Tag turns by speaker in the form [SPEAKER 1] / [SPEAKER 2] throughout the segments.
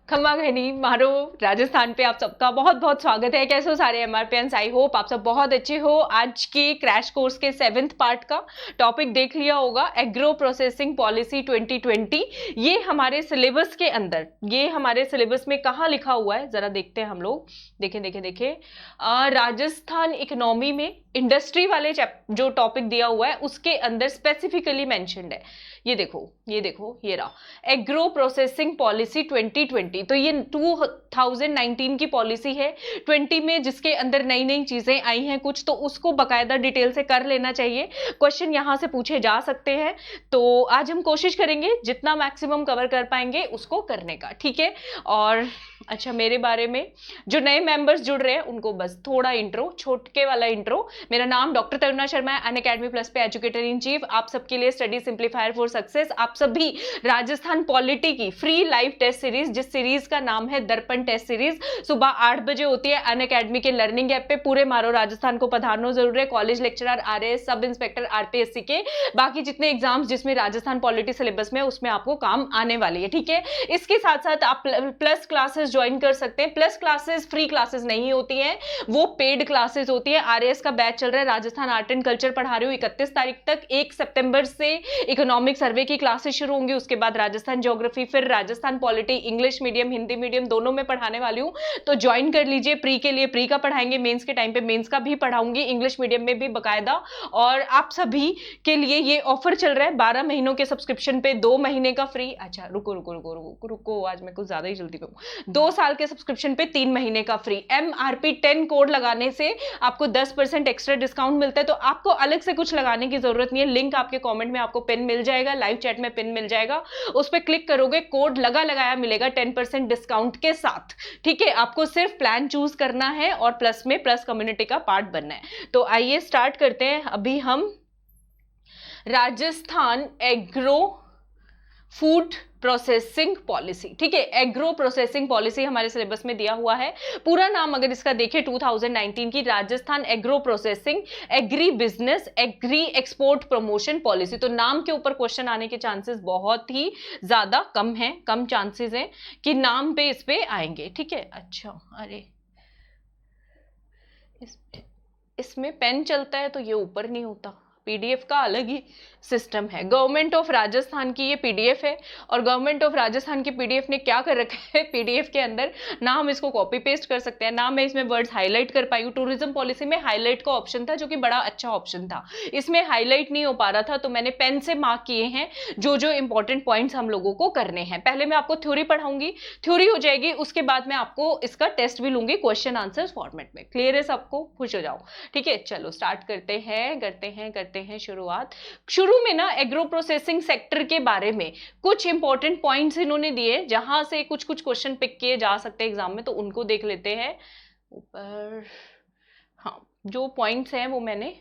[SPEAKER 1] खम्मा घनी मारो राजस्थान पे आप सबका बहुत बहुत स्वागत है। कैसे हो सारे एमआरपीएंस? आई होप आप सब बहुत अच्छे हो। आज के क्रैश कोर्स के 7th पार्ट का टॉपिक देख लिया होगा, एग्रो प्रोसेसिंग पॉलिसी 2020। ये हमारे सिलेबस के अंदर, ये हमारे सिलेबस में कहाँ लिखा हुआ है जरा देखते हैं हम लोग। देखें राजस्थान इकोनॉमी में इंडस्ट्री वाले जो टॉपिक दिया हुआ है उसके अंदर स्पेसिफिकली मेंशन्ड है। ये देखो ये रहा, एग्रो प्रोसेसिंग पॉलिसी 2020। तो ये 2019 की पॉलिसी है, 20 में जिसके अंदर नई नई चीजें आई हैं कुछ, तो उसको बकायदा डिटेल से कर लेना चाहिए। क्वेश्चन यहां से पूछे जा सकते हैं, तो आज हम कोशिश करेंगे जितना मैक्सिमम कवर कर पाएंगे उसको करने का, ठीक है। और अच्छा, मेरे बारे में जो नए मेंबर्स जुड़ रहे हैं उनको बस थोड़ा इंट्रो, छोटके वाला इंट्रो। मेरा नाम डॉक्टर तरुणा शर्मा है, अनअकैडमी प्लस पे एजुकेटर इन चीफ। आप सबके लिए स्टडी सिंप्लीफायर फॉर सक्सेस। आप सभी राजस्थान पॉलिटी की फ्री लाइव टेस्ट सीरीज, जिस सीरीज का नाम है दर्पण टेस्ट सीरीज, सुबह 8 बजे होती है अनअकैडमी के लर्निंग ऐप पे। पूरे मारो राजस्थान को पधारनो जरूर है। College lecturer, RAS, sub inspector, RPSC के बाकी जितने एग्जाम्स जिसमें राजस्थान पॉलिटी सिलेबस में, उसमें आपको काम आने वाली है, ठीक है। इसके साथ साथ आप प्लस क्लासेस ज्वाइन कर सकते हैं। प्लस क्लासेस फ्री क्लासेस नहीं होती हैं, वो पेड क्लासेस होती है। आरएएस का बैच चल रहा है, राजस्थान आर्ट एंड कल्चर पढ़ा रही हूँ 31 तारीख तक। 1 सितंबर से इकोनॉमिक सर्वे की क्लासेस शुरू होंगी, उसके बाद राजस्थान ज्योग्राफी, फिर Rajasthan polity, English medium Hindi medium दोनों में पढ़ाने वाली हूँ, तो ज्वाइन कर लीजिए। प्री के लिए प्री का पढ़ाएंगे, मेंस के टाइम पे मेंस का भी पढ़ाऊंगी, इंग्लिश मीडियम में भी बकायदा। और आप सभी के लिए ये ऑफर चल रहा है 12 महीनों के सब्सक्रिप्शन पे 2 महीने का फ्री। अच्छा रुको, आज मैं कुछ ज्यादा ही जल्दी करूँ। 2 साल के सब्सक्रिप्शन पे 3 महीने का फ्री। MRP 10 कोड लगाने से आपको 10% एक्स्ट्रा डिस्काउंट मिलता है, तो आपको अलग से कुछ लगाने की जरूरत नहीं है। लिंक आपके कमेंट में आपको पिन मिल जाएगा, लाइव चैट में पिन मिल जाएगा, उस पर क्लिक करोगे, कोड लगाया मिलेगा 10% डिस्काउंट के साथ, ठीक है। आपको सिर्फ प्लान चूज करना है और प्लस में प्लस कम्युनिटी का पार्ट बनना है। तो आइए स्टार्ट करते हैं। अभी हम Rajasthan agro food processing policy, ठीक है, एग्रो प्रोसेसिंग पॉलिसी हमारे सिलेबस में दिया हुआ है। पूरा नाम अगर इसका देखें 2019 की Rajasthan agro processing agri business agree export promotion policy. तो नाम के ऊपर क्वेश्चन आने के चांसेस बहुत ही ज्यादा कम हैं, कम चांसेस हैं कि नाम पे इस पे आएंगे, ठीक है। अच्छा, अरे इसमें पेन चलता है तो ये ऊपर नहीं होता। पीडीएफ का अलग ही सिस्टम है। गवर्नमेंट ऑफ राजस्थान की ये पीडीएफ है, और गवर्नमेंट ऑफ राजस्थान की पीडीएफ ने क्या कर रखा है पीडीएफ के अंदर, ना हम इसको कॉपी पेस्ट कर सकते हैं, ना मैं इसमें वर्ड्स हाईलाइट कर पाई हूँ। टूरिज्म पॉलिसी में हाईलाइट का ऑप्शन था, जो कि बड़ा अच्छा ऑप्शन था। इसमें हाईलाइट नहीं हो पा रहा था, तो मैंने पेन से मार्क किए हैं जो जो इंपॉर्टेंट पॉइंट्स हम लोगों को करने हैं। पहले मैं आपको थ्योरी पढ़ाऊंगी, थ्योरी हो जाएगी, उसके बाद मैं आपको इसका टेस्ट भी लूंगी क्वेश्चन आंसर फॉर्मेट में। क्लियर है सबको? खुश हो जाओ, ठीक है। चलो स्टार्ट करते हैं शुरुआत। शुरू में ना एग्रो प्रोसेसिंग सेक्टर के बारे में कुछ इंपॉर्टेंट पॉइंट्स इन्होंने दिए, जहां से कुछ क्वेश्चन पिक किए जा सकते हैं एग्जाम में, तो उनको देख लेते हैं ऊपर। हाँ, जो पॉइंट्स हैं वो मैंने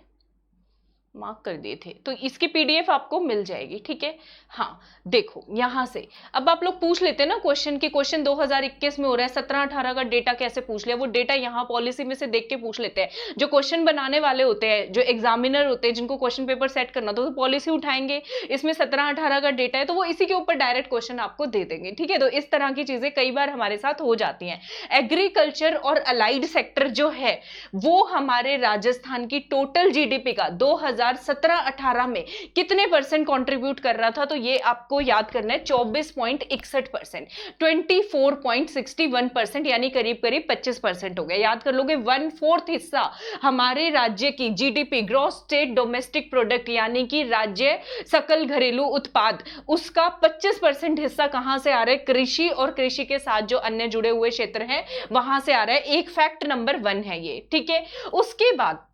[SPEAKER 1] मार्क कर दिए थे, तो इसकी पीडीएफ आपको मिल जाएगी, ठीक है। हाँ देखो यहां से अब आप लोग पूछ लेते हैं ना क्वेश्चन की, क्वेश्चन 2021 में हो रहा है, 17-18 का डेटा कैसे पूछ लिया, वो डेटा यहाँ पॉलिसी में से देख के पूछ लेते हैं। जो क्वेश्चन बनाने वाले होते हैं, जो एग्जामिनर होते हैं, जिनको क्वेश्चन पेपर सेट करना तो पॉलिसी उठाएंगे, इसमें 17-18 का डेटा है तो वो इसी के ऊपर डायरेक्ट क्वेश्चन आपको दे देंगे, ठीक है। तो इस तरह की चीजें कई बार हमारे साथ हो जाती हैं। एग्रीकल्चर और अलाइड सेक्टर जो है वो हमारे राजस्थान की टोटल जीडीपी का 2017-18 में कितने परसेंट कंट्रीब्यूट कर रहा था, तो ये आपको याद करना है 24.61%, 24.61%, यानी करीब करीब 25% हो गया। याद कर लोगे, 1/4 हिस्सा हमारे राज्य की GDP, gross state domestic product, यानी कि राज्य सकल घरेलू उत्पाद, उसका 25% हिस्सा कहां से आ रहा है? कृषि और कृषि के साथ जो अन्य जुड़े हुए क्षेत्र हैं वहां से आ रहा है। एक फैक्ट नंबर 1 है ये, ठीक है। उसके बाद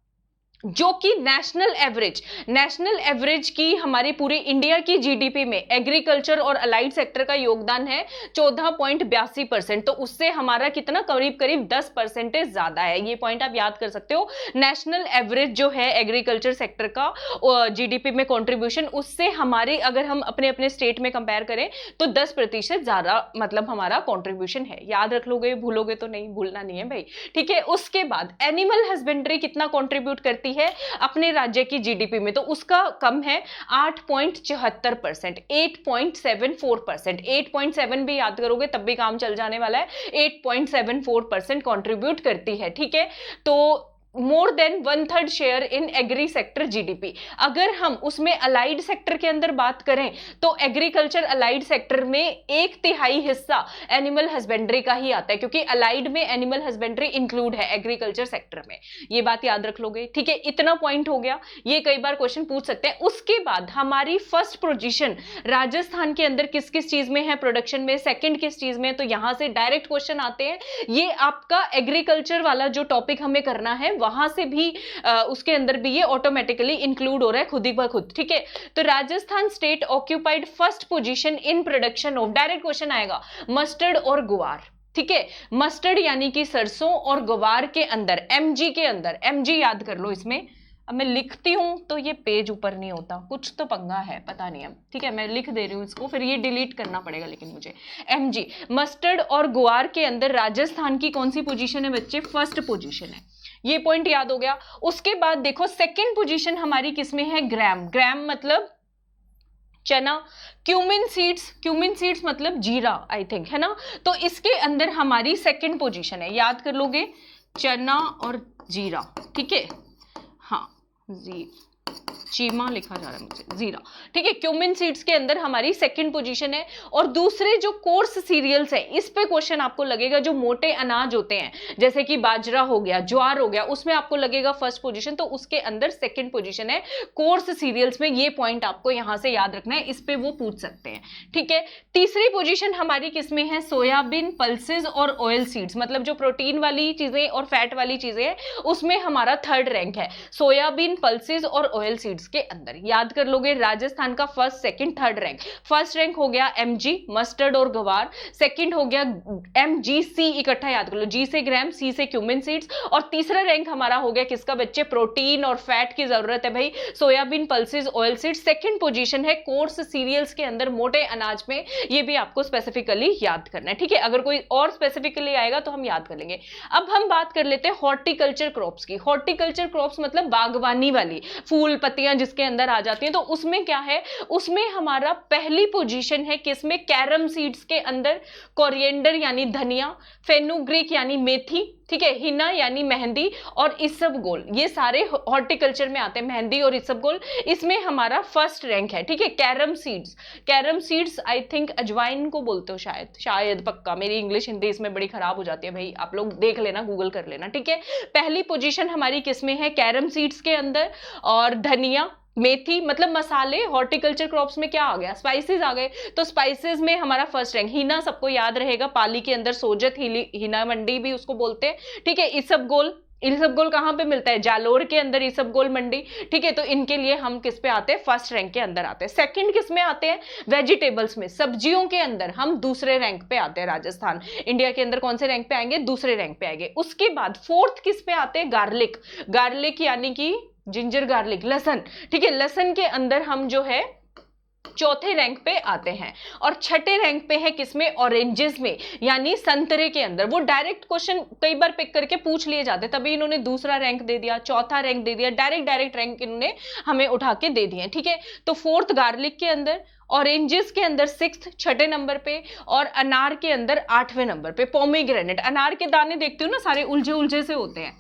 [SPEAKER 1] जो कि नेशनल एवरेज की हमारी पूरी इंडिया की जीडीपी में एग्रीकल्चर और अलाइड सेक्टर का योगदान है 14.82%, तो उससे हमारा कितना, करीब करीब 10% ज्यादा है। ये पॉइंट आप याद कर सकते हो। नेशनल एवरेज जो है एग्रीकल्चर सेक्टर का जीडीपी में कंट्रीब्यूशन, उससे हमारे अगर हम अपने अपने स्टेट में कंपेयर करें तो 10% ज्यादा मतलब हमारा कंट्रीब्यूशन है। याद रख लोगे, भूलोगे तो नहीं, भूलना नहीं है भाई, ठीक है। उसके बाद एनिमल हस्बेंड्री कितना कंट्रीब्यूट करती है अपने राज्य की जीडीपी में, तो उसका कम है 8.74%, 8.74%, 8.7 भी याद करोगे तब भी काम चल जाने वाला है, 8.74% कंट्रीब्यूट करती है, ठीक है। तो more than 1/3 share in agree sector GDP. अगर हम उसमें अलाइड सेक्टर के अंदर बात करें तो एग्रीकल्चर अलाइड सेक्टर में 1/3 हिस्सा एनिमल हस्बेंड्री का ही आता है, क्योंकि अलाइड में एनिमल हस्बेंड्री इंक्लूड है एग्रीकल्चर सेक्टर में, ये बात याद रख लोगे, ठीक है। इतना पॉइंट हो गया, ये कई बार क्वेश्चन पूछ सकते हैं। उसके बाद हमारी फर्स्ट पोजीशन राजस्थान के अंदर किस किस चीज में है प्रोडक्शन में, सेकंड किस चीज में, तो यहां से डायरेक्ट क्वेश्चन आते हैं। ये आपका एग्रीकल्चर वाला जो टॉपिक हमें करना है वहां से भी उसके अंदर भी ये ऑटोमेटिकली इंक्लूड हो रहा है खुद ही ब खुद, ठीक है। तो Rajasthan state occupied first position in production of, direct question आएगा, मस्टर्ड और गुवार, ठीक है। मस्टर्ड यानी कि सरसों और गुवार के अंदर, एमजी के अंदर, एमजी याद कर लो इसमें। अब मैं लिखती हूं तो ये पेज ऊपर नहीं होता, कुछ तो पंगा है, पता नहीं अब, ठीक है। मैं लिख दे रही हूं इसको, फिर ये डिलीट करना पड़ेगा लेकिन मुझे। एमजी मस्टर्ड और गुवार के अंदर राजस्थान की कौन सी पोजीशन है बच्चे, फर्स्ट पोजीशन है, ये पॉइंट याद हो गया। उसके बाद देखो सेकंड पोजीशन हमारी किसमें है, ग्राम, ग्राम मतलब चना, क्यूमिन सीड्स मतलब जीरा आई थिंक, है ना। तो इसके अंदर हमारी सेकंड पोजीशन है, याद कर लोगे, चना और जीरा, ठीक है। हाँ चीमा लिखा जा रहा है मुझे, जीरा, ठीक है। क्यूमिन सीड्स के अंदर हमारी सेकंड पोजीशन है। और दूसरे जो कोर्स सीरियल्स है, इस पे क्वेश्चन आपको लगेगा, जो मोटे अनाज होते हैं जैसे कि बाजरा हो गया, ज्वार हो गया, उसमें आपको लगेगा फर्स्ट पोजीशन, तो उसके अंदर सेकंड पोजीशन है कोर्स सीरियल्स में। ये पॉइंट आपको यहां से याद रखना है, इस पे वो पूछ सकते हैं, ठीक है। तीसरी पोजीशन हमारी किसमें है, सोयाबीन, पल्सेस और ऑयल सीड्स, मतलब जो प्रोटीन वाली चीजें और फैट वाली चीजें हैं उसमें हमारा थर्ड रैंक है, सोयाबीन, पल्सेस और ऑयल सीड्स के अंदर। याद कर लोगे, राजस्थान का first second third rank, first rank हो गया एमजी मस्टर्ड और गवार, सेकंड हो गया एमजीसी, इकट्ठा याद कर लो, जी से ग्राम, सी से क्यूमिन सीड्स, और तीसरा रैंक हमारा हो गया किसका बच्चे, प्रोटीन और फैट की जरूरत है भाई, soybean, pulses, oil seeds. Second position है कोर्स सीरियल्स के अंदर मोटे अनाज में, ये भी आपको स्पेसिफिकली याद करना है, ठीक है। अगर कोई और स्पेसिफिकली आएगा तो हम याद कर लेंगे। अब हम बात कर लेते हैं हॉर्टिकल्चर क्रॉप्स की। हॉर्टिकल्चर क्रॉप्स मतलब बागवानी वाली, फूल पत्तियां जिसके अंदर आ जाती हैं, तो उसमें क्या है, उसमें हमारा पहली पोजीशन है किसमें, कैरम सीड्स के अंदर, कोरिएंडर यानी धनिया, फेनुग्रीक यानी मेथी, ठीक है, हिना यानी मेहंदी, और इसबगोल, ये सारे हॉर्टिकल्चर में आते हैं, मेहंदी और इसबगोल, इसमें हमारा फर्स्ट रैंक है, ठीक है। कैरम सीड्स आई थिंक अजवाइन को बोलते हो शायद पक्का, मेरी इंग्लिश हिंदी इसमें बड़ी खराब हो जाती है भाई, आप लोग देख लेना, गूगल कर लेना, ठीक है। पहली पोजीशन हमारी किसमें है, कैरम सीड्स के अंदर, और धनिया, मेथी मतलब मसाले, हॉर्टिकल्चर क्रॉप्स में क्या आ गया, स्पाइसेस आ गए, तो स्पाइसेस में हमारा फर्स्ट रैंक। हिना सबको याद रहेगा, पाली के अंदर सोजत, हिना मंडी भी उसको बोलते हैं, ठीक है। इसबगोल कहां पे मिलता है, जालोर के अंदर इसबगोल मंडी, ठीक है। तो इनके लिए हम किस पे आते हैं, फर्स्ट रैंक के अंदर आते हैं। सेकंड किस में आते हैं, वेजिटेबल्स में, सब्जियों के अंदर हम दूसरे रैंक पे आते हैं। राजस्थान इंडिया के अंदर कौन से रैंक पे आएंगे, दूसरे रैंक पे आएंगे। उसके बाद फोर्थ किस पे आते हैं, गार्लिक यानी कि जिंजर गार्लिक, लहसन, ठीक है। लहसन के अंदर हम जो है चौथे रैंक पे आते हैं। और छठे रैंक पे है किसमें, ऑरेंजेस में, यानी संतरे के अंदर। वो डायरेक्ट क्वेश्चन कई बार पिक करके पूछ लिए जाते, तभी इन्होंने दूसरा रैंक दे दिया, चौथा रैंक दे दिया, डायरेक्ट रैंक इन्होंने हमें उठा के दे दिए, ठीक है। तो फोर्थ गार्लिक के अंदर, ऑरेंजेस के अंदर सिक्स्थ, छठे नंबर पे, और अनार के अंदर 8वें नंबर पे पोमीग्रेनेट। अनार के दाने देखते हो ना, सारे उलझे से होते हैं,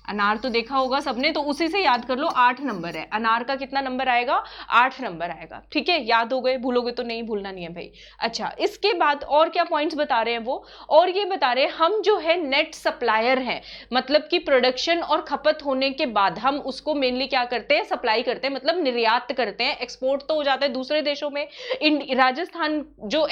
[SPEAKER 1] अनार तो देखा होगा सबने, तो उसी से याद कर लो, 8 नंबर है अनार का, कितना नंबर आएगा, 8 नंबर आएगा, ठीक है। याद हो गए, भूलोगे तो नहीं, भूलना नहीं है भाई। अच्छा, इसके बाद और क्या पॉइंट्स बता रहे हैं वो, और ये बता रहे हैं हम जो है नेट सप्लायर हैं, मतलब कि प्रोडक्शन और खपत होने के बाद हम उसको मेनली क्या करते हैं, सप्लाई करते हैं, मतलब निर्यात करते हैं, एक्सपोर्ट तो हो जाता है दूसरे देशों में, राजस्थान जो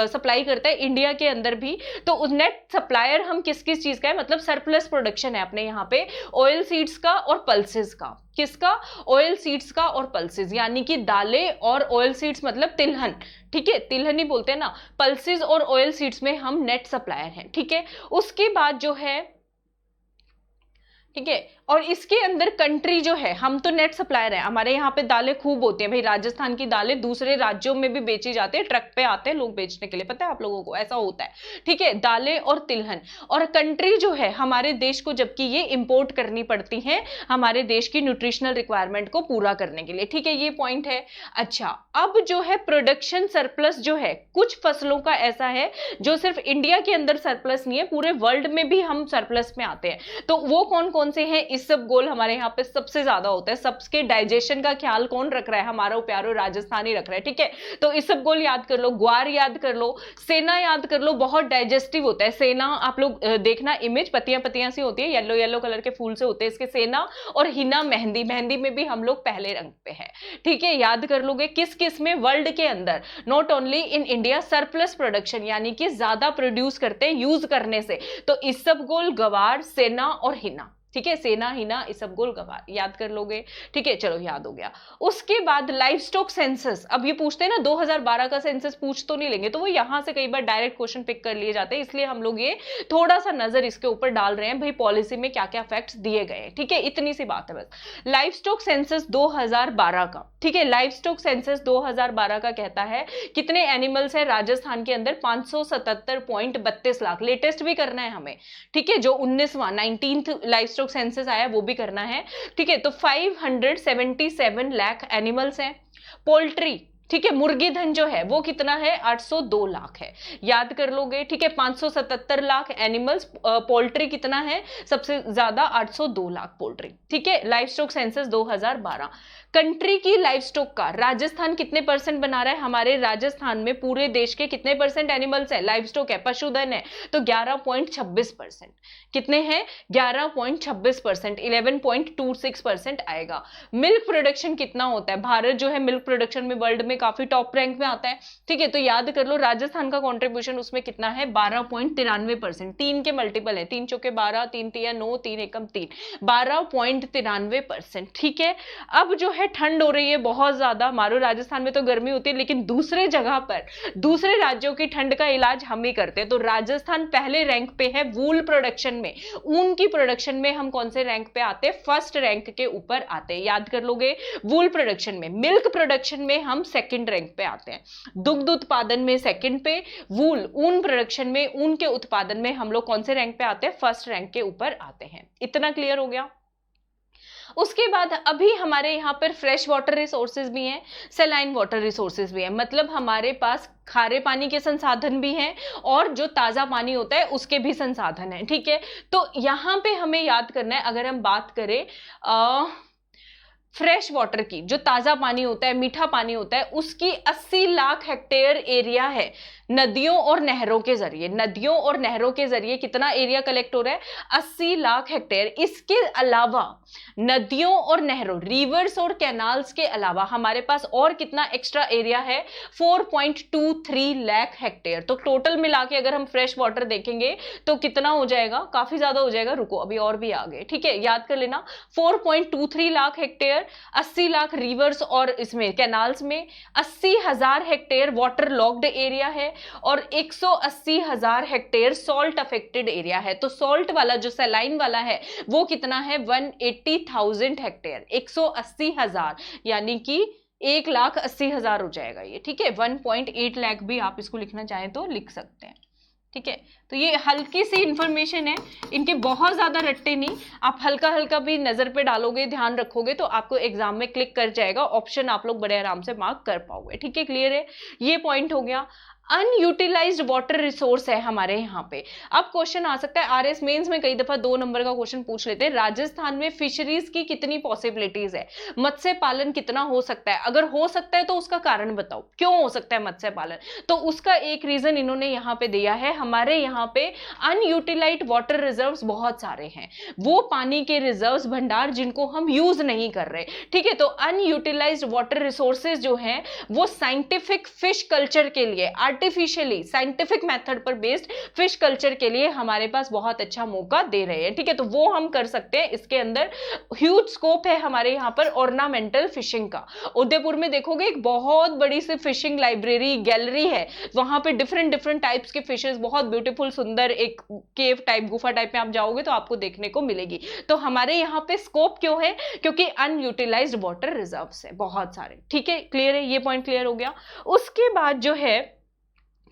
[SPEAKER 1] सप्लाई करता है इंडिया के अंदर भी। तो नेट सप्लायर हम किस किस चीज का है, मतलब सरप्लस प्रोडक्शन है अपने यहाँ पे, ऑयल सीड्स का और पल्सेस का। किसका, ऑयल सीड्स का और पल्सेस, यानी कि दालें और ऑयल सीड्स मतलब तिलहन, ठीक है, तिलहन ही बोलते हैं ना। पल्सेस और ऑयल सीड्स में हम नेट सप्लायर हैं, ठीक है। उसके बाद जो है, ठीक है, और इसके अंदर कंट्री जो है, हम तो नेट सप्लायर हैं, हमारे यहाँ पे दालें खूब होती हैं भाई, राजस्थान की दालें दूसरे राज्यों में भी बेची जाती है, ट्रक पे आते हैं लोग बेचने के लिए, पता है आप लोगों को, ऐसा होता है, ठीक है, दालें और तिलहन। और कंट्री जो है हमारे देश को, जबकि ये इंपोर्ट करनी पड़ती है हमारे देश की न्यूट्रिशनल रिक्वायरमेंट को पूरा करने के लिए, ठीक है, ये पॉइंट है। अच्छा, अब जो है प्रोडक्शन सरप्लस जो है, कुछ फसलों का ऐसा है जो सिर्फ इंडिया के अंदर सरप्लस नहीं है, पूरे वर्ल्ड में भी हम सरप्लस में आते हैं, तो वो कौन कौन से हैं? इसबगोल हमारे यहाँ पे सबसे ज्यादा होता है, सबके डाइजेशन का ख्याल कौन रख रहा है? हमारा प्यारो राजस्थान ही रख रहा है, ठीक है, तो इसबगोल याद कर लो, ग्वार याद कर लो, सेना याद कर लो, बहुत डाइजेस्टिव होता है सेना, आप लोग देखना इमेज, पत्तियां पत्तियां सी होती है, येलो येलो कलर के फूल से होते हैं इसके सेना। और हिना मेहंदी, मेहंदी में भी हम लोग पहले रंग पे है, ठीक है, याद कर लोगे। किस किस में? वर्ल्ड के अंदर, not only in India, surplus production यानी कि ज्यादा प्रोड्यूस करते हैं यूज करने से, तो इसबगोल, गवार, सेना और हिना, ठीक है, सेना, हिना, इसबगोल, गवार, याद कर लोगे, ठीक है, चलो याद हो गया। उसके बाद लाइव स्टॉक सेंसस, अब ये पूछते हैं ना 2012 का सेंसस पूछ तो नहीं लेंगे, तो वो यहां से कई बार डायरेक्ट क्वेश्चन पिक कर लिए जाते हैं, इसलिए हम लोग ये थोड़ा सा नजर इसके ऊपर डाल रहे हैं भाई, पॉलिसी में क्या क्या फैक्ट्स दिए गए, ठीक है, इतनी सी बात है बस। लाइव स्टॉक सेंसस 2012 का, ठीक है, लाइव स्टॉक सेंसस 2012 का कहता है कितने एनिमल्स है राजस्थान के अंदर? 577.32 लाख, लेटेस्ट भी करना है हमें, ठीक है, जो 19th लाइव स्टॉक सेंसस आया वो भी करना है, ठीक है, तो 577 लाख एनिमल्स हैं। पोल्ट्री, ठीक है, मुर्गी धन जो है वो कितना है? 802 लाख है, याद कर लोगे, ठीक है, 577 लाख एनिमल्स, पोल्ट्री कितना है सबसे ज्यादा? 802 लाख पोल्ट्री, ठीक है, लाइव स्टॉक सेंसस 2012। कंट्री की लाइव स्टॉक का राजस्थान कितने परसेंट बना रहा है? हमारे राजस्थान में पूरे देश के कितने परसेंट एनिमल्स है? लाइव स्टॉक है, पशुधन है, तो 11.26%, कितने हैं? 11.26%, 11.26% आएगा। मिल्क प्रोडक्शन कितना होता है? भारत जो है मिल्क प्रोडक्शन में वर्ल्ड में काफी टॉप रैंक में आता है, ठीक है, तो याद कर लो राजस्थान का कॉन्ट्रीब्यूशन उसमें कितना है? 12.93%, 3 के मल्टीपल है, 3 चौके 12, 3 तिया 9, 3 एकम 3, 12.93%, ठीक है। अब जो है ठंड हो रही है बहुत ज्यादा, मारो राजस्थान में तो गर्मी होती है, लेकिन दूसरे जगह पर दूसरे राज्यों की ठंड का इलाज हम ही करते हैं, तो राजस्थान पहले रैंक पे है वूल प्रोडक्शन में, ऊन की प्रोडक्शन में हम कौन से रैंक पे आते हैं? फर्स्ट रैंक के ऊपर आते हैं, याद कर लोगे, वूल प्रोडक्शन में। मिल्क प्रोडक्शन में हम सेकंड रैंक पे आते हैं, दुग्ध उत्पादन में सेकंड पे, वूल ऊन प्रोडक्शन में, ऊन के उत्पादन में हम लोग कौन से रैंक पे आते हैं? फर्स्ट रैंक के ऊपर आते हैं। इतना क्लियर हो गया? उसके बाद अभी हमारे यहाँ पर फ्रेश वाटर रिसोर्सेज भी हैं, सलाइन वाटर रिसोर्सेज भी हैं, मतलब हमारे पास खारे पानी के संसाधन भी हैं और जो ताजा पानी होता है उसके भी संसाधन हैं, ठीक है। तो यहाँ पे हमें याद करना है, अगर हम बात करें फ्रेश वाटर की, जो ताजा पानी होता है, मीठा पानी होता है, उसकी 80 लाख हेक्टेयर एरिया है नदियों और नहरों के जरिए। नदियों और नहरों के जरिए कितना एरिया कलेक्ट हो रहा है? 80 लाख हेक्टेयर। इसके अलावा नदियों और नहरों, रिवर्स और कैनाल्स के अलावा हमारे पास और कितना एक्स्ट्रा एरिया है? 4.23 लाख हेक्टेयर। तो टोटल मिला के अगर हम फ्रेश वाटर देखेंगे तो कितना हो जाएगा? काफी ज्यादा हो जाएगा, रुको अभी और भी आगे, ठीक है, याद कर लेना। 4.23 लाख हेक्टेयर, 80 लाख रिवर्स और इसमें कैनाल्स में, 80,000 हेक्टेयर वाटर लॉक्ड एरिया है और 180,000 हेक्टेयर सॉल्ट अफेक्टेड एरिया है। तो सॉल्ट वाला जो सलाइन वाला है वो कितना है? 180,000 हेक्टेयर, 180,000 यानी कि 1,80,000 हो जाएगा ये, ठीक है। 1.8 लाख भी आप इसको लिखना चाहें तो लिख सकते हैं, ठीक है। तो ये हल्की सी इंफॉर्मेशन है, इनके बहुत ज्यादा रट्टे नहीं, आप हल्का हल्का भी नजर पे डालोगे, ध्यान रखोगे तो आपको एग्जाम में क्लिक कर जाएगा, ऑप्शन आप लोग बड़े आराम से मार्क कर पाओगे, ठीक है, क्लियर है। ये पॉइंट हो गया। अनयूटिलाइज्ड वाटर रिसोर्स है हमारे यहाँ पे। अब क्वेश्चन आ सकता है, आरएस मेंस में कई दफा 2 नंबर का क्वेश्चन पूछ लेते हैं, राजस्थान में फिशरीज की कितनी पॉसिबिलिटीज है, मत्स्य पालन कितना हो सकता है, अगर हो सकता है तो उसका कारण बताओ, क्यों हो सकता है मत्स्य पालन। तो उसका एक रीजन इन्होंने यहाँ पे दिया है, हमारे यहाँ पे अनयूटिलाइज्ड वाटर रिजर्व्स बहुत सारे हैं, वो पानी के रिजर्व्स, भंडार जिनको हम यूज नहीं कर रहे, ठीक है। तो अनयूटिलाइज्ड वाटर रिसोर्सेज जो हैं वो साइंटिफिक फिश कल्चर के लिए, आर्टिफिशियली साइंटिफिक मेथड पर बेस्ड फिश कल्चर के लिए हमारे पास बहुत अच्छा मौका दे रहे हैं। ठीक है, तो वो हम कर सकते हैं। इसके अंदर ह्यूज स्कोप है हमारे यहाँ पर ऑर्नामेंटल फिशिंग का। उदयपुर में देखोगे एक बहुत बड़ी सी फिशिंग लाइब्रेरी गैलरी है, वहां पे डिफरेंट डिफरेंट टाइप्स के फिशेस, बहुत ब्यूटीफुल सुंदर एक केव टाइप गुफा टाइप में आप जाओगे तो आपको देखने को मिलेगी। तो हमारे यहाँ पे स्कोप क्यों है? क्योंकि अनयूटिलाइज्ड वाटर रिजर्व्स है बहुत सारे। ठीक है, क्लियर है, ये पॉइंट क्लियर हो गया। उसके बाद जो है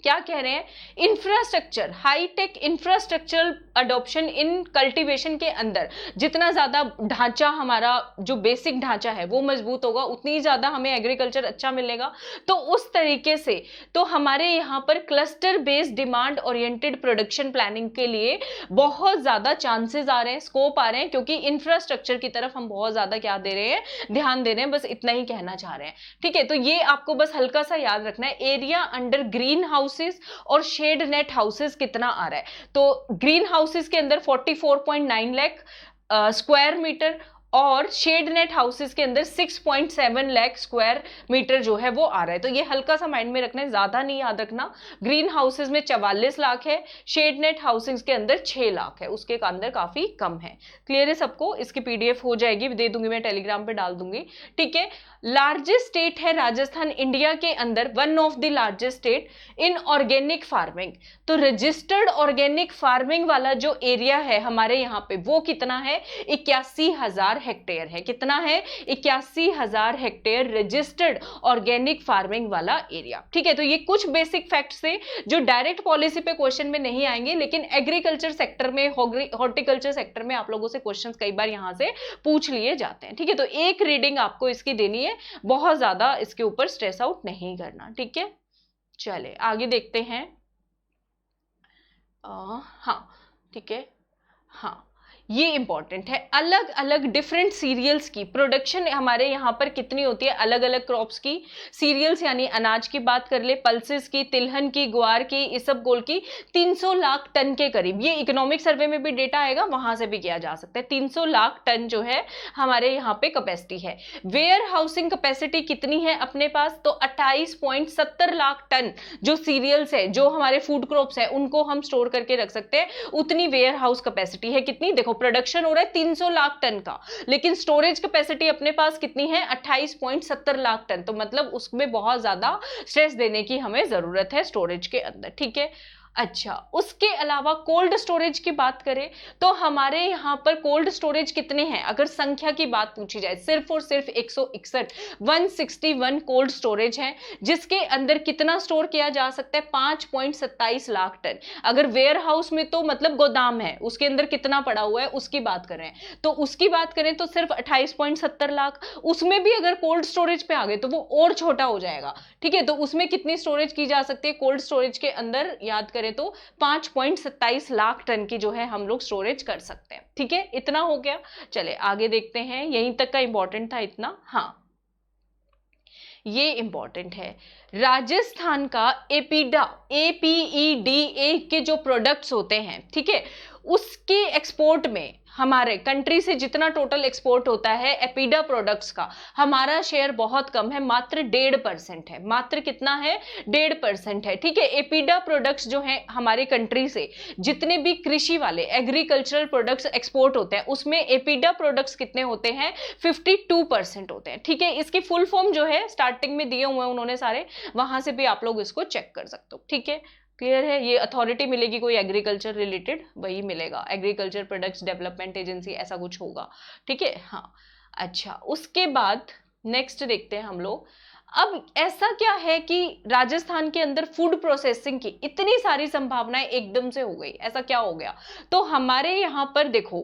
[SPEAKER 1] क्या कह रहे हैं, infrastructure, high tech infrastructure adoption in cultivation के अंदर जितना ज्यादा ढांचा हमारा जो बेसिक ढांचा है वो मजबूत होगा, उतनी ज्यादा हमें एग्रीकल्चर अच्छा मिलेगा। तो उस तरीके से तो हमारे यहाँ पर cluster based demand oriented production planning के लिए बहुत ज्यादा चांसेस आ रहे हैं, स्कोप आ रहे हैं, क्योंकि इंफ्रास्ट्रक्चर की तरफ हम बहुत ज्यादा क्या दे रहे हैं, ध्यान दे रहे हैं। बस इतना ही कहना चाह रहे हैं। ठीक है, तो ये आपको बस हल्का सा याद रखना है। एरिया अंडर ग्रीन हाउसेस और शेड नेट हाउसेस कितना आ रहा है? तो ग्रीन हाउसेस के अंदर 44.9 लाख स्क्वायर मीटर और शेड नेट हाउसेस के अंदर 6.7 लाख स्क्वायर मीटर जो है वो आ रहा है। तो ये हल्का सा माइंड में रखना है, ज्यादा नहीं याद रखना। ग्रीन हाउसेस में 44 लाख है, शेड नेट हाउसिंग के अंदर 6 लाख है, उसके अंदर काफी कम है। क्लियर है सबको? इसकी पीडीएफ हो जाएगी, दे दूंगी मैं, टेलीग्राम पे डाल दूंगी। ठीक है, लार्जेस्ट स्टेट है राजस्थान इंडिया के अंदर, one of the largest state in organic farming. तो रजिस्टर्ड ऑर्गेनिक फार्मिंग वाला जो एरिया है हमारे यहाँ पे वो कितना है? 81,000 हेक्टेयर है। कितना है? 81,000 हेक्टेयर रजिस्टर्ड ऑर्गेनिक फार्मिंग वाला एरिया। ठीक है, तो ये कुछ बेसिक फैक्ट्स थे जो डायरेक्ट पॉलिसी पे क्वेश्चन में नहीं आएंगे, लेकिन एग्रीकल्चर सेक्टर में, हॉर्टिकल्चर सेक्टर में आप लोगों से क्वेश्चंस कई बार यहां से पूछ लिए जाते हैं। ठीक है, तो एक रीडिंग आपको इसकी देनी है, बहुत ज्यादा इसके ऊपर स्ट्रेस आउट नहीं करना। ठीक है, चले आगे देखते हैं। हाँ ठीक है, हाँ ये इंपॉर्टेंट है। अलग अलग डिफरेंट सीरियल्स की प्रोडक्शन हमारे यहाँ पर कितनी होती है, अलग अलग क्रॉप्स की, सीरियल्स यानी अनाज की बात कर ले, पल्सेस की, तिलहन की, ग्वार की, इसबगोल की, 300 लाख टन के करीब। ये इकोनॉमिक सर्वे में भी डेटा आएगा, वहां से भी किया जा सकता है। 300 लाख टन जो है हमारे यहाँ पे कैपेसिटी है। वेयर हाउसिंग कैपेसिटी कितनी है अपने पास? तो 28.70 लाख टन जो सीरियल्स है, जो हमारे फूड क्रॉप्स है, उनको हम स्टोर करके रख सकते हैं, उतनी वेयर हाउस कैपेसिटी है। कितनी? देखो प्रोडक्शन हो रहा है 300 लाख टन का, लेकिन स्टोरेज कैपेसिटी अपने पास कितनी है? 28.70 लाख टन। तो मतलब उसमें बहुत ज्यादा स्ट्रेस देने की हमें जरूरत है स्टोरेज के अंदर। ठीक है, अच्छा उसके अलावा कोल्ड स्टोरेज की बात करें तो हमारे यहाँ पर कोल्ड स्टोरेज कितने हैं? अगर संख्या की बात पूछी जाए, सिर्फ और सिर्फ 161 कोल्ड स्टोरेज है, जिसके अंदर कितना स्टोर किया जा सकता है? 5.27 लाख टन। अगर वेयर हाउस में तो मतलब गोदाम है, उसके अंदर कितना पड़ा हुआ है उसकी बात करें तो उसकी बात करें तो सिर्फ 28.70 लाख। उसमें भी अगर कोल्ड स्टोरेज पे आ गए तो वो और छोटा हो जाएगा। ठीक है, तो उसमें कितनी स्टोरेज की जा सकती है कोल्ड स्टोरेज के अंदर? याद करें तो 5.27 लाख टन की जो है हम लोग स्टोरेज कर सकते हैं। ठीक है, इतना हो गया। चले आगे देखते हैं, यहीं तक का इंपॉर्टेंट था इतना। हाँ ये इंपॉर्टेंट है, राजस्थान का एपीडा, APEDA के जो प्रोडक्ट्स होते हैं, ठीक है, उसके एक्सपोर्ट में हमारे कंट्री से जितना टोटल एक्सपोर्ट होता है एपीडा प्रोडक्ट्स का, हमारा शेयर बहुत कम है, मात्र 1.5% है। मात्र कितना है? 1.5% है। ठीक है, एपीडा प्रोडक्ट्स जो है हमारी कंट्री से जितने भी कृषि वाले एग्रीकल्चरल प्रोडक्ट्स एक्सपोर्ट होते हैं उसमें एपीडा प्रोडक्ट्स कितने होते हैं? 52% होते हैं। ठीक है, इसकी फुल फॉर्म जो है स्टार्टिंग में दिए हुए हैं उन्होंने सारे, वहां से भी आप लोग इसको चेक कर सकते हो। ठीक है, क्लियर है? ये अथॉरिटी मिलेगी कोई एग्रीकल्चर रिलेटेड, वही मिलेगा, एग्रीकल्चर प्रोडक्ट्स डेवलपमेंट एजेंसी ऐसा कुछ होगा। ठीक है, हाँ अच्छा उसके बाद नेक्स्ट देखते हैं हम लोग। अब ऐसा क्या है कि राजस्थान के अंदर फूड प्रोसेसिंग की इतनी सारी संभावनाएं एकदम से हो गई, ऐसा क्या हो गया? तो हमारे यहाँ पर देखो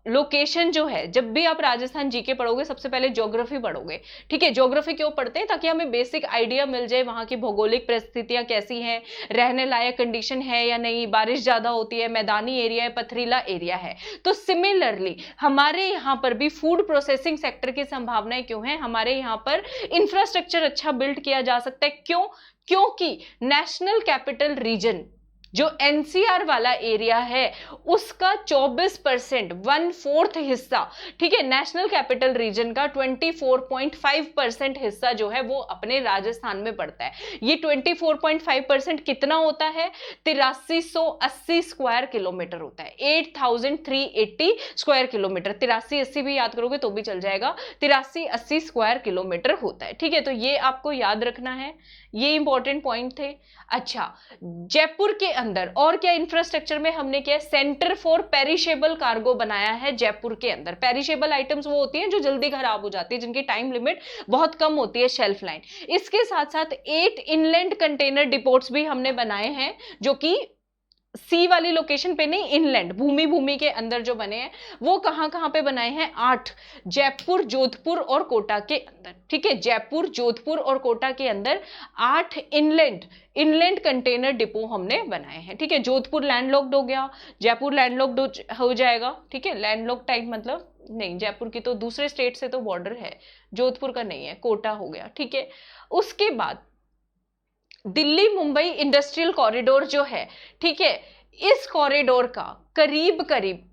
[SPEAKER 1] लोकेशन जो है, जब भी आप राजस्थान जीके पढ़ोगे सबसे पहले ज्योग्राफी पढ़ोगे। ठीक है, ज्योग्राफी क्यों पढ़ते हैं? ताकि हमें बेसिक आइडिया मिल जाए वहां की भौगोलिक परिस्थितियां कैसी हैं, रहने लायक कंडीशन है या नहीं, बारिश ज्यादा होती है, मैदानी एरिया है, पथरीला एरिया है। तो सिमिलरली हमारे यहाँ पर भी फूड प्रोसेसिंग सेक्टर की संभावनाएं क्यों है? हमारे यहाँ पर इंफ्रास्ट्रक्चर अच्छा बिल्ड किया जा सकता है। क्यों? क्योंकि नेशनल कैपिटल रीजन जो एनसीआर वाला एरिया है उसका 24%, 1/4 हिस्सा, ठीक है, नेशनल कैपिटल रीजन का 24.5% हिस्सा जो है वो अपने राजस्थान में पड़ता है। ये 24.5% कितना होता है? 8380 स्क्वायर किलोमीटर होता है, 8380 स्क्वायर किलोमीटर। 8380 भी याद करोगे तो भी चल जाएगा, 8380 स्क्वायर किलोमीटर होता है, ठीक है। तो ये आपको याद रखना है, ये इंपॉर्टेंट पॉइंट थे। अच्छा, जयपुर के अंदर और क्या इंफ्रास्ट्रक्चर में हमने किया? सेंटर फॉर पेरिशेबल कार्गो बनाया है जयपुर के अंदर। पेरिशेबल आइटम्स वो होती हैं जो जल्दी खराब हो जाती है, जिनकी टाइम लिमिट बहुत कम होती है, शेल्फ लाइन। इसके साथ साथ 8 इनलैंड कंटेनर डिपोट्स भी हमने बनाए हैं, जो कि सी वाली लोकेशन पे नहीं, इनलैंड भूमि के अंदर जो बने हैं। वो कहां कहां पे बनाए हैं? 8, जयपुर, जोधपुर और कोटा के अंदर, ठीक है। जयपुर, जोधपुर और कोटा के अंदर 8 इनलैंड कंटेनर डिपो हमने बनाए हैं, ठीक है। जोधपुर लैंडलॉक्ड हो गया, जयपुर लैंडलॉक्ड हो जाएगा, ठीक है। लैंडलॉक्ड टाइप मतलब नहीं, जयपुर की तो दूसरे स्टेट से तो बॉर्डर है, जोधपुर का नहीं है, कोटा हो गया, ठीक है। उसके बाद दिल्ली मुंबई इंडस्ट्रियल कॉरिडोर जो है, ठीक है, इस कॉरिडोर का करीब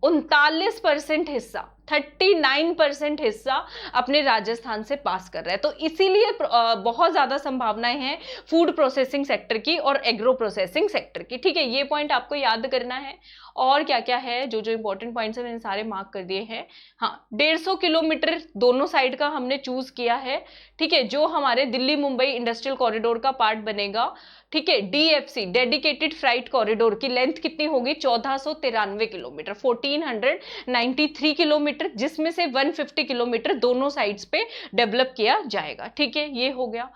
[SPEAKER 1] 39% हिस्सा, 39% हिस्सा अपने राजस्थान से पास कर रहा है। तो इसीलिए बहुत ज्यादा संभावनाएं हैं फूड प्रोसेसिंग सेक्टर की और एग्रो प्रोसेसिंग सेक्टर की, ठीक है। ये पॉइंट आपको याद करना है। और क्या क्या है, जो जो इंपॉर्टेंट पॉइंट्स हैं मैंने सारे मार्क कर दिए हैं। हाँ, 150 किलोमीटर दोनों साइड का हमने चूज किया है, ठीक है, जो हमारे दिल्ली मुंबई इंडस्ट्रियल कॉरिडोर का पार्ट बनेगा, ठीक है। डीएफसी, डेडिकेटेड फ्राइट कॉरिडोर की लेंथ कितनी होगी? 1493 किलोमीटर, 1493 किलोमीटर, जिसमें से 150 किलोमीटर दोनों साइड्स पे डेवलप किया जाएगा, ठीक है। ये हो गया।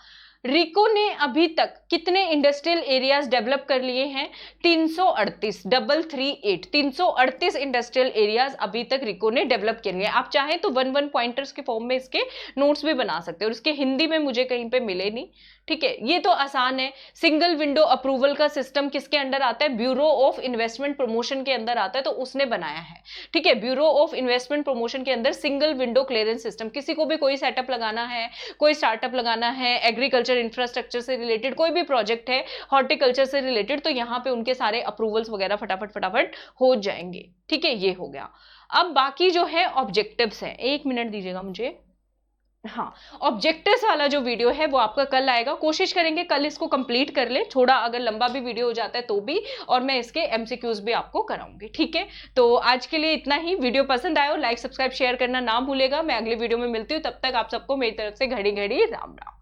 [SPEAKER 1] रिको ने अभी तक कितने इंडस्ट्रियल एरियाज डेवलप कर लिए हैं? 338, 338 इंडस्ट्रियल एरियाज अभी तक रिको ने डेवलप कर लिए। आप चाहें तो 1 पॉइंटर्स के फॉर्म में इसके नोट्स भी बना सकते हो, और इसके हिंदी में मुझे कहीं पे मिले नहीं, ठीक है। ये तो आसान है। सिंगल विंडो अप्रूवल का सिस्टम किसके अंडर आता है? ब्यूरो ऑफ इन्वेस्टमेंट प्रमोशन के अंदर आता है, तो उसने बनाया है, ठीक है। ब्यूरो ऑफ इन्वेस्टमेंट प्रमोशन के अंदर सिंगल विंडो क्लियरेंस सिस्टम, किसी को भी कोई सेटअप लगाना है, कोई स्टार्टअप लगाना है, एग्रीकल्चर इंफ्रास्ट्रक्चर से रिलेटेड कोई भी प्रोजेक्ट है, हॉर्टिकल्चर से रिलेटेड, तो यहां पे उनके सारे अप्रूवल्स वगैरह फटाफट हो जाएंगे, ठीक है। ये हो गया। अब बाकी जो है ऑब्जेक्टिव्स है, 1 मिनट दीजिएगा मुझे। हाँ, ऑब्जेक्टिव्स वाला जो वीडियो है वो आपका कल आएगा, कोशिश करेंगे कल इसको कंप्लीट कर ले, थोड़ा अगर लंबा भी वीडियो हो जाता है तो भी, और मैं इसके एमसीक्यूज भी आपको कराऊंगी, ठीक है। तो आज के लिए इतना ही। वीडियो पसंद आए हो लाइक सब्सक्राइब शेयर करना ना भूलेगा। मैं अगले वीडियो में मिलती हूँ, तब तक आप सबको मेरी तरफ से घड़ी घड़ी राम राम।